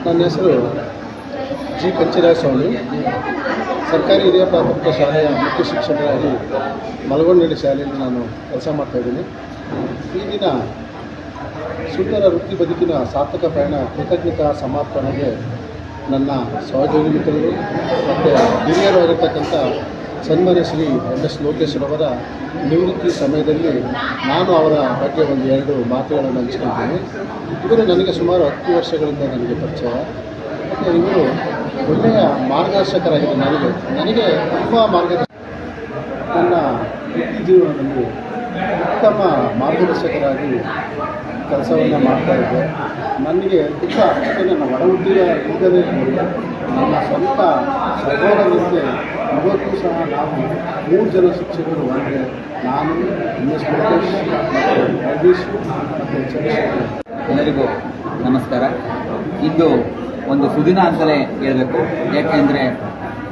ನನ್ನ ಹೆಸರು ಜಿ ಕಂಚಿರಾಯಸ್ವಾಮಿ. ಸರ್ಕಾರಿ ಹಿರಿಯ ಪ್ರಾಥಮಿಕ ಶಾಲೆಯ ಮುಖ್ಯ ಶಿಕ್ಷಕರಾಗಿ ಮಲಗೊಂಡಳ್ಳಿ ಶಾಲೆಯಲ್ಲಿ ನಾನು ಕೆಲಸ ಮಾಡ್ತಾಯಿದ್ದೀನಿ. ಈ ದಿನ ಸುಂದರ ವೃತ್ತಿ ಬದುಕಿನ ಸಾರ್ಥಕ ಪಯಣ ಕೃತಜ್ಞತಾ ಸಮರ್ಪಣೆಗೆ ನನ್ನ ಸಹೋದ್ಯೋಗಿ ಮಿತ್ರರು ಮತ್ತು ಹಿರಿಯರಾಗಿರ್ತಕ್ಕಂಥ ಸನ್ಮಾನ್ಯ ಶ್ರೀ MS ಲೋಕೇಶ್ವರವರ ನಿವೃತ್ತಿ ಸಮಯದಲ್ಲಿ ನಾನು ಅವರ ಬಗ್ಗೆ ಒಂದು 2 ಮಾತುಗಳನ್ನು ಹಂಚ್ಕೊಳ್ತೀನಿ. ಇವರು ನನಗೆ ಸುಮಾರು 10 ವರ್ಷಗಳಿಂದ ನನಗೆ ಪರಿಚಯ ಮತ್ತು ಇವರು ಒಳ್ಳೆಯ ಮಾರ್ಗದರ್ಶಕರಾಗಿದೆ. ನನಗೆ ತುಂಬ ನನ್ನ ವೃತ್ತಿ ಜೀವನದಲ್ಲಿ ಉತ್ತಮ ಮಾರ್ಗದರ್ಶಕರಾಗಿ ಕೆಲಸವನ್ನು ಮಾಡ್ತಾಯಿದ್ದೆ. ನನಗೆ ತುಂಬ ನನ್ನ ಒಡ ಉದ್ಯೋಗ ಇಲ್ಲದೇ ನನ್ನ ಸ್ವಂತ ಸಹೋದರರಿಗೆ ಇವತ್ತು ಸಹ ನಾವು 3 ಜನ ಶಿಕ್ಷಕರು ಅಂದರೆ ನಾನು, MS ಲೋಕೇಶ್ ಮತ್ತು ಜಗದೀಶ್ ಮತ್ತು ಚಂದ್ರಶೇಖರ್. ಎಲ್ಲರಿಗೂ ನಮಸ್ಕಾರ. ಇಂದು ಒಂದು ಸುದಿನ ಅಂತಲೇ ಹೇಳಬೇಕು. ಯಾಕೆಂದರೆ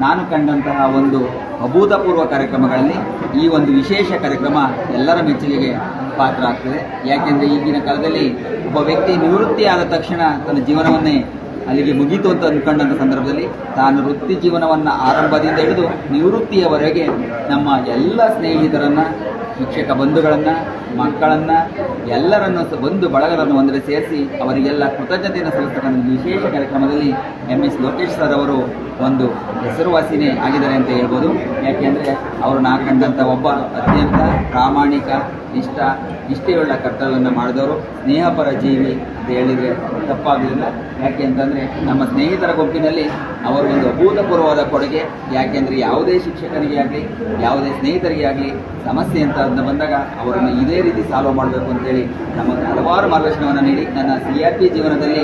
ನಾನು ಕಂಡಂತಹ ಒಂದು ಅಭೂತಪೂರ್ವ ಕಾರ್ಯಕ್ರಮಗಳಲ್ಲಿ ಈ ಒಂದು ವಿಶೇಷ ಕಾರ್ಯಕ್ರಮ ಎಲ್ಲರ ಮೆಚ್ಚುಗೆಗೆ ಪಾತ್ರ ಆಗ್ತದೆ. ಯಾಕೆಂದರೆ ಈಗಿನ ಕಾಲದಲ್ಲಿ ಒಬ್ಬ ವ್ಯಕ್ತಿ ನಿವೃತ್ತಿ ಆದ ತಕ್ಷಣ ತನ್ನ ಜೀವನವನ್ನೇ ಅಲ್ಲಿಗೆ ಮುಗೀತು ಅಂತ ಅಂದ್ಕೊಂಡಂಥ ಸಂದರ್ಭದಲ್ಲಿ ತಾನು ವೃತ್ತಿ ಜೀವನವನ್ನು ಆರಂಭದಿಂದ ಹಿಡಿದು ನಿವೃತ್ತಿಯವರೆಗೆ ನಮ್ಮ ಎಲ್ಲ ಸ್ನೇಹಿತರನ್ನು, ಶಿಕ್ಷಕ ಬಂಧುಗಳನ್ನು, ಮಕ್ಕಳನ್ನು ಎಲ್ಲರನ್ನು ಬಂಧು ಬಳಗರನ್ನು ಒಂದೆಡೆ ಸೇರಿಸಿ ಅವರಿಗೆಲ್ಲ ಕೃತಜ್ಞತೆಯನ್ನು ಸಲ್ಲಿಸ್ತಕ್ಕಂಥ ವಿಶೇಷ ಕಾರ್ಯಕ್ರಮದಲ್ಲಿ MS ಲೋಕೇಶ್ ಸರ್ ಅವರು ಒಂದು ಹೆಸರುವಾಸಿನೇ ಆಗಿದ್ದಾರೆ ಅಂತ ಹೇಳ್ಬೋದು. ಯಾಕೆಂದರೆ ಅವರು ನಾ ಕಂಡಂಥ ಒಬ್ಬ ಅತ್ಯಂತ ಪ್ರಾಮಾಣಿಕ, ನಿಷ್ಠೆಯುಳ್ಳ ಕರ್ತವ್ಯವನ್ನು ಮಾಡಿದವರು, ಸ್ನೇಹಪರ ಜೀವಿ ಅಂತ ಹೇಳಿದರೆ ತಪ್ಪಾಗಲಿಲ್ಲ. ಯಾಕೆ ಅಂತಂದರೆ ನಮ್ಮ ಸ್ನೇಹಿತರ ಗುಂಪಿನಲ್ಲಿ ಅವರು ಒಂದು ಅಭೂತಪೂರ್ವವಾದ ಕೊಡುಗೆ. ಯಾಕೆಂದರೆ ಯಾವುದೇ ಶಿಕ್ಷಕನಿಗೆ ಆಗಲಿ, ಯಾವುದೇ ಸ್ನೇಹಿತರಿಗೆ ಆಗಲಿ ಸಮಸ್ಯೆ ಅಂತ ಬಂದಾಗ ಅವರನ್ನು ಇದೇ ರೀತಿ ಸಾಲ್ವ್ ಮಾಡಬೇಕು ಅಂತೇಳಿ ನಮಗೆ ಹಲವಾರು ಮಾರ್ಗದರ್ಶನವನ್ನು ನೀಡಿ ನನ್ನ CRP ಜೀವನದಲ್ಲಿ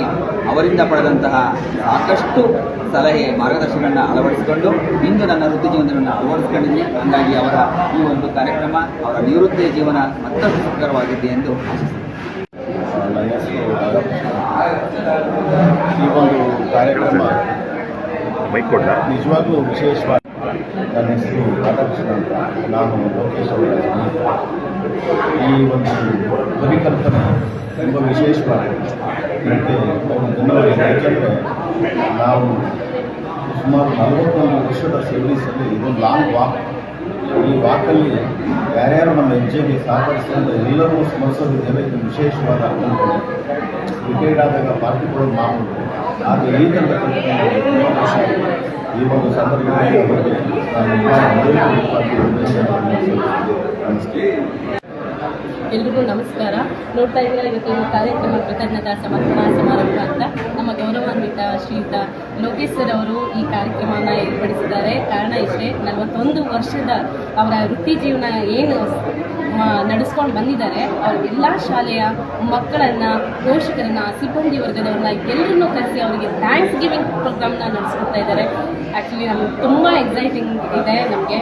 ಅವರಿಂದ ಪಡೆದಂತಹ ಸಾಕಷ್ಟು ಸಲಹೆ, ಮಾರ್ಗದರ್ಶನಗಳನ್ನ ಅಳವಡಿಸಿಕೊಂಡು ಇಂದು ನನ್ನ ವೃತ್ತಿ ಜೀವನವನ್ನು ಅಳವಡಿಸಿಕೊಂಡಿದ್ದೀನಿ. ಹಾಗಾಗಿ ಅವರ ಈ ಒಂದು ಕಾರ್ಯಕ್ರಮ ಅವರ ನಿವೃತ್ತಿಯ ಜೀವನ ಮತ್ತಷ್ಟು ಸುಖಕರವಾಗಿದ್ದೆ ಎಂದು ಆಶಿಸುತ್ತೇನೆ. ಈ ಒಂದು ಕಾರ್ಯಕ್ರಮ ನಿಜವಾಗ್ಲೂ ವಿಶೇಷವಾಗಿ ನನ್ನ ಹೆಸರು ರಾಧಾಕೃಷ್ಣ ಅಂತ, ನಾನು ಲೋಕೇಶ್ ಅವರ ಸ್ನೇಹಿತ. ಈ ಒಂದು ಪರಿಕಲ್ಪನೆ ತುಂಬ ವಿಶೇಷವಾಗಿದೆ. ಇದಕ್ಕೆ ಅವರು ಧನ್ಯವಾದ. ಯಾಕೆಂದರೆ ನಾವು ಸುಮಾರು 41 ವರ್ಷದ ಸರ್ವೀಸಲ್ಲಿ ಇದೊಂದು ಲಾಂಗ್ ವಾಕ್. ಈ ವಾಕಲ್ಲಿ ಯಾರ್ಯಾರು ನಮ್ಮ ಹೆಜ್ಜೆಗೆ ಸಹಕರಿಸಿದ್ರೆ ಎಲ್ಲರೂ ಸ್ಮರಿಸೋದಿದ್ದೇವೆ. ಇದು ವಿಶೇಷವಾದ ಅರ್ಥಗಳು. ರಿಟೈರ್ಡ್ ಆದಾಗ ಪಾರ್ಟಿ ಕೊಡೋದು ಮಾಮೂಲು. ಆದರೆ ಈ ಥರದ ಈ ಒಂದು ಸಂದರ್ಭದಲ್ಲಿ ಅವರಿಗೆ ಎಲ್ರಿಗೂ ನಮಸ್ಕಾರ. ನೋಡ್ತಾ ಇದ್ದೀರಾ, ಇವತ್ತು ಈ ಕಾರ್ಯಕ್ರಮ ಕೃತಜ್ಞತಾ ಸಮರ್ಪಣಾ ಸಮಾರಂಭ ಅಂತ ನಮ್ಮ ಗೌರವಾನ್ವಿತ ಶ್ರೀಯುತ ಲೋಕೇಶ್ ಸರ್ ಅವರು ಈ ಕಾರ್ಯಕ್ರಮವನ್ನು ಏರ್ಪಡಿಸಿದ್ದಾರೆ. ಕಾರಣ ಇಷ್ಟೇ, 41 ವರ್ಷದ ಅವರ ವೃತ್ತಿ ಜೀವನ ಏನು ನಡೆಸ್ಕೊಂಡು ಬಂದಿದ್ದಾರೆ, ಎಲ್ಲ ಶಾಲೆಯ ಮಕ್ಕಳನ್ನು, ಪೋಷಕರನ್ನು, ಸಿಬ್ಬಂದಿ ವರ್ಗದವ್ರನ್ನ ಎಲ್ಲರನ್ನೂ ಕರೆಸಿ ಅವರಿಗೆ ಥ್ಯಾಂಕ್ಸ್ ಗಿವಿಂಗ್ ಪ್ರೋಗ್ರಾಮ್ನ ನಡೆಸ್ಕೊಡ್ತಾ ಇದ್ದಾರೆ. ಆ್ಯಕ್ಚುಲಿ ನಮಗೆ ತುಂಬ ಎಕ್ಸೈಟಿಂಗ್ ಇದೆ, ನಮಗೆ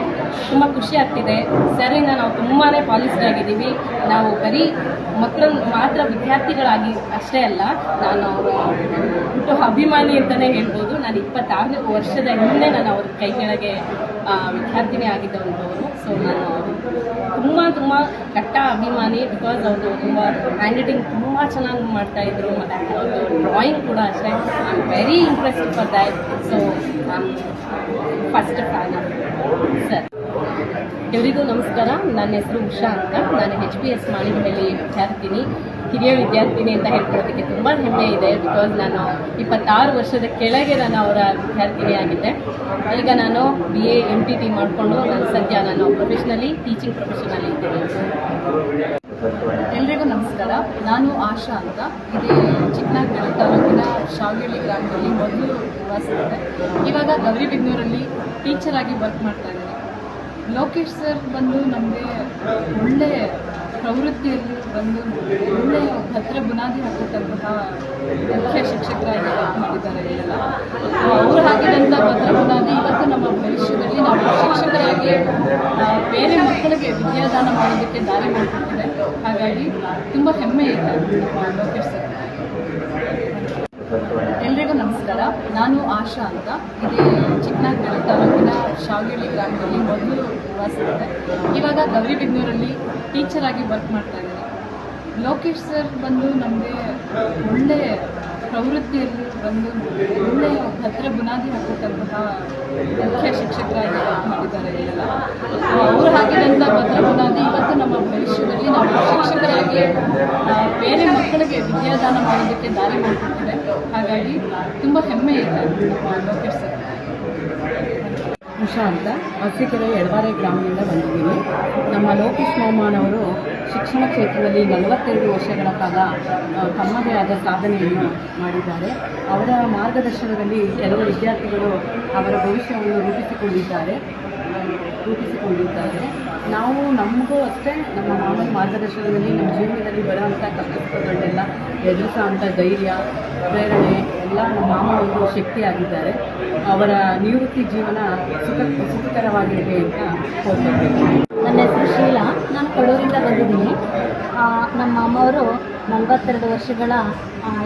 ತುಂಬ ಖುಷಿ ಆಗ್ತಿದೆ. ಸರಿಂದ ನಾವು ತುಂಬಾ ಪಾಲಿಸ್ಡ್ ಆಗಿದ್ದೀವಿ. ನಾವು ಬರೀ ಮಕ್ಕಳನ್ನು ಮಾತ್ರ ವಿದ್ಯಾರ್ಥಿಗಳಾಗಿ ಅಷ್ಟೇ ಅಲ್ಲ, ನಾನು ಅವರ ಅಭಿಮಾನಿ ಅಂತಲೇ ಹೇಳ್ಬೋದು. ನಾನು 26 ವರ್ಷದ ಹಿಂದೆ ನಾನು ಅವ್ರ ಕೈ ಕೆಳಗೆ ವಿದ್ಯಾರ್ಥಿನಿ ಆಗಿದ್ದವರು. ಸೊ ನಾನು ತುಂಬ ಕಟ್ಟ ಅಭಿಮಾನಿ. ಬಿಕಾಸ್ ಅವರು ತುಂಬ ಹ್ಯಾಂಡ್ ರೈಟಿಂಗ್ ತುಂಬ ಚೆನ್ನಾಗಿ ಮಾಡ್ತಾಯಿದ್ರು, ಮತ್ತು ಅವ್ರದ್ದು ಡ್ರಾಯಿಂಗ್ ಕೂಡ ಅಷ್ಟೇ. I am very impressed for that. So ನಾನು ಫಸ್ಟ್ ಫ್ಯಾನ್ ಸರ್. ಎಲ್ಲರಿಗೂ ನಮಸ್ಕಾರ. ನನ್ನ ಹೆಸರು ಉಷಾ ಅಂತ. ನಾನು HPS ಮಾಳಿಗದಲ್ಲಿ ವಿದ್ಯಾರ್ಥಿನಿ, ಹಿರಿಯ ವಿದ್ಯಾರ್ಥಿನಿ ಅಂತ ಹೇಳ್ಕೊಳ್ಳೋದಕ್ಕೆ ತುಂಬ ಹೆಮ್ಮೆ ಇದೆ. ಬಿಕಾಸ್ ನಾನು 26 ವರ್ಷದ ಕೆಳಗೆ ನಾನು ಅವರ ವಿದ್ಯಾರ್ಥಿನಿ ಆಗಿದ್ದೆ. ಈಗ ನಾನು BA MTT ಮಾಡಿಕೊಂಡು ನಾನು ಪ್ರೊಫೆಷ್ನಲಿ ಟೀಚಿಂಗ್ ಪ್ರೊಫೆಷನಲ್ಲಿ ಇದ್ದೇನೆ. ಎಲ್ರಿಗೂ ನಮಸ್ಕಾರ. ನಾನು ಆಶಾ ಅಂತ. ಇದು ಚಿಕ್ಕನಾಗನಹಳ್ಳಿ ತಾಲೂಕಿನ ಶಾವಗಳ್ಳಿ ಗ್ರಾಮದಲ್ಲಿ ಮೊದಲು ವಾಸಿಸಿದೆ. ಇವಾಗ ಗೌರಿಬಿದನೂರಲ್ಲಿ ಟೀಚರ್ ಆಗಿ ವರ್ಕ್ ಮಾಡ್ತಾ ಇದ್ದೀನಿ. ಲೋಕೇಶ್ ಸರ್ ಬಂದು ನಮಗೆ ಒಳ್ಳೆ ಪ್ರವೃತ್ತಿಯಲ್ಲಿ ಬಂದು ಒಳ್ಳೆಯ ಭದ್ರ ಬುನಾದಿ ಹಾಕತಕ್ಕಂತಹ ಮುಖ್ಯ ಶಿಕ್ಷಕರಾಗಿ ವರ್ಕ್ ಮಾಡಿದ್ದಾರೆ ಎಲ್ಲ. ಅವರು ಹಾಕಿದಂಥ ಭದ್ರ ಬುನಾದಿ ಇವತ್ತು ನಮ್ಮ ಭವಿಷ್ಯದಲ್ಲಿ ನಾವು ಶಿಕ್ಷಕರಾಗಿ ಬೇರೆ ಮಕ್ಕಳಿಗೆ ವಿದ್ಯಾದಾನ ಮಾಡೋದಕ್ಕೆ ದಾರಿ ಮಾಡಿಕೊಟ್ಟಿದೆ. ಹಾಗಾಗಿ ತುಂಬ ಹೆಮ್ಮೆ ಇದೆ ನಮ್ಮ ಲೋಕೇಶ್ ಸರ್. ಎಲ್ರಿಗೂ ನಮಸ್ಕಾರ. ನಾನು ಆಶಾ ಅಂತ. ಇದು ಚಿಕ್ಕನಾಗನಹಳ್ಳಿ ತಾಲೂಕಿನ ಶಾವಗಳ್ಳಿ ಗ್ರಾಮದಲ್ಲಿ ಮೊದಲು ವಾಸಿಸಿದೆ. ಇವಾಗ ಗೌರಿಬಿದನೂರಲ್ಲಿ ಟೀಚರ್ ಆಗಿ ವರ್ಕ್ ಮಾಡ್ತಾ ಇದ್ದೀನಿ. ಲೋಕೇಶ್ ಸರ್ ಬಂದು ನಮಗೆ ಒಳ್ಳೆ ಪ್ರವೃತ್ತಿಯಲ್ಲಿ ಬಂದು ಒಳ್ಳೆಯ ಭದ್ರ ಬುನಾದಿ ಹಾಕತಕ್ಕಂತಹ ಮುಖ್ಯ ಶಿಕ್ಷಕರಾಗಿ ವರ್ಕ್ ಮಾಡಿದ್ದಾರೆ ಇಲ್ಲೆಲ್ಲ. ಅವರು ಹಾಕಿದಂಥ ಭದ್ರ ಬುನಾದಿ ಇವತ್ತು ನಮ್ಮ ಭವಿಷ್ಯದಲ್ಲಿ ನಾವು ಶಿಕ್ಷಕರಾಗಿ ಬೇರೆ ಮಕ್ಕಳಿಗೆ ವಿದ್ಯಾದಾನ ಮಾಡೋದಕ್ಕೆ ದಾರಿ ಮಾಡಿಕೊಟ್ಟಿದೆ. ಹಾಗಾಗಿ ತುಂಬ ಹೆಮ್ಮೆ ಇದೆ ನಮ್ಮ ಲೋಕೇಶ್ ಸರ್. ಉಷಾ ಅಂತ ಅರಸೀಕೆರೆ ಎಡವಾರೆ ಗ್ರಾಮದಿಂದ ಬಂದಿದ್ದೀನಿ. ನಮ್ಮ ಲೋಕೇಶ್ ಮೋಮಾನವರು ಶಿಕ್ಷಣ ಕ್ಷೇತ್ರದಲ್ಲಿ 42 ವರ್ಷಗಳ ಕಾಲ ತಮ್ಮದೇ ಆದ ಸಾಧನೆಯನ್ನು ಮಾಡಿದ್ದಾರೆ. ಅವರ ಮಾರ್ಗದರ್ಶನದಲ್ಲಿ ಕೆಲವು ವಿದ್ಯಾರ್ಥಿಗಳು ಅವರ ಭವಿಷ್ಯವನ್ನು ರೂಪಿಸಿಕೊಂಡಿದ್ದಾರೆ. ನಾವು ನಮಗೂ ಅಷ್ಟೇ ನಮ್ಮ ಮಾಮೂಲಿ ಮಾರ್ಗದರ್ಶನದಲ್ಲಿ ನಮ್ಮ ಜೀವನದಲ್ಲಿ ಬರೋವಂಥ ಕಷ್ಟಗಳನ್ನೆಲ್ಲ ಎದುರಿಸೋ ಅಂಥ ಧೈರ್ಯ, ಪ್ರೇರಣೆ ಎಲ್ಲ ನಮ್ಮ ಮಾಮ ಒಂದು ಶಕ್ತಿಯಾಗಿದ್ದಾರೆ. ಅವರ ನಿವೃತ್ತಿ ಜೀವನ ಸುಖಕರವಾಗಿರಲಿ ಅಂತ ಕೋರ್ಕೊಳ್ತೀನಿ. ನನ್ನ ಹೆಸರು ಶೀಲಾ, ನಾನು ಕಡೂರಿಂದ ಬಂದಿದ್ದೀನಿ. ನಮ್ಮ ಅಮ್ಮವರು 42 ವರ್ಷಗಳ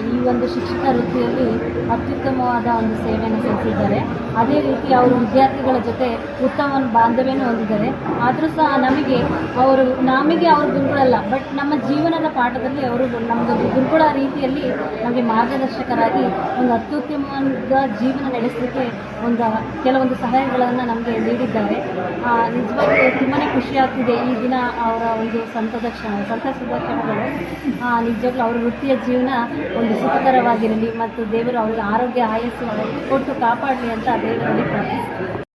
ಈ ಒಂದು ಶಿಕ್ಷಕ ವೃತ್ತಿಯಲ್ಲಿ ಅತ್ಯುತ್ತಮವಾದ ಒಂದು ಸೇವೆಯನ್ನು ಸಲ್ಲಿಸಿದ್ದಾರೆ. ಅದೇ ರೀತಿ ಅವರು ವಿದ್ಯಾರ್ಥಿಗಳ ಜೊತೆ ಉತ್ತಮ ಬಾಂಧವ್ಯನೂ ಹೊಂದಿದ್ದಾರೆ. ಆದರೂ ಸಹ ನಮಗೆ ಅವರು ಗುರುಗಳಲ್ಲ, ಬಟ್ ನಮ್ಮ ಜೀವನದ ಪಾಠದಲ್ಲಿ ಅವರು ನಮ್ಮದು ಗುರುಗಳ ರೀತಿಯಲ್ಲಿ ನಮಗೆ ಮಾರ್ಗದರ್ಶಕರಾಗಿ ಒಂದು ಅತ್ಯುತ್ತಮವಾದ ಜೀವನ ನಡೆಸಲಿಕ್ಕೆ ಕೆಲವೊಂದು ಸಲಹೆಗಳನ್ನು ನಮಗೆ ನೀಡಿದ್ದಾರೆ. ನಿಜವಾಗಿ ತುಂಬಾ ಖುಷಿ ಆಗ್ತಿದೆ ಈ ದಿನ ಅವರ ಒಂದು ಸಂತಸದ ಕ್ಷಣಗಳು. ನಿಜವಾಗ್ಲೂ ಅವರ ವೃತ್ತಿಯ ಜೀವನ ಒಂದು ಸುಖಕರವಾಗಿರಲಿ ಮತ್ತು ದೇವರು ಅವರಿಗೆ ಆರೋಗ್ಯ ಆಯಸ್ಸು ಕೊಟ್ಟು ಕಾಪಾಡಲಿ ಅಂತ ದೇವರಲ್ಲಿ ಪ್ರಾರ್ಥಿಸ್ತೀವಿ.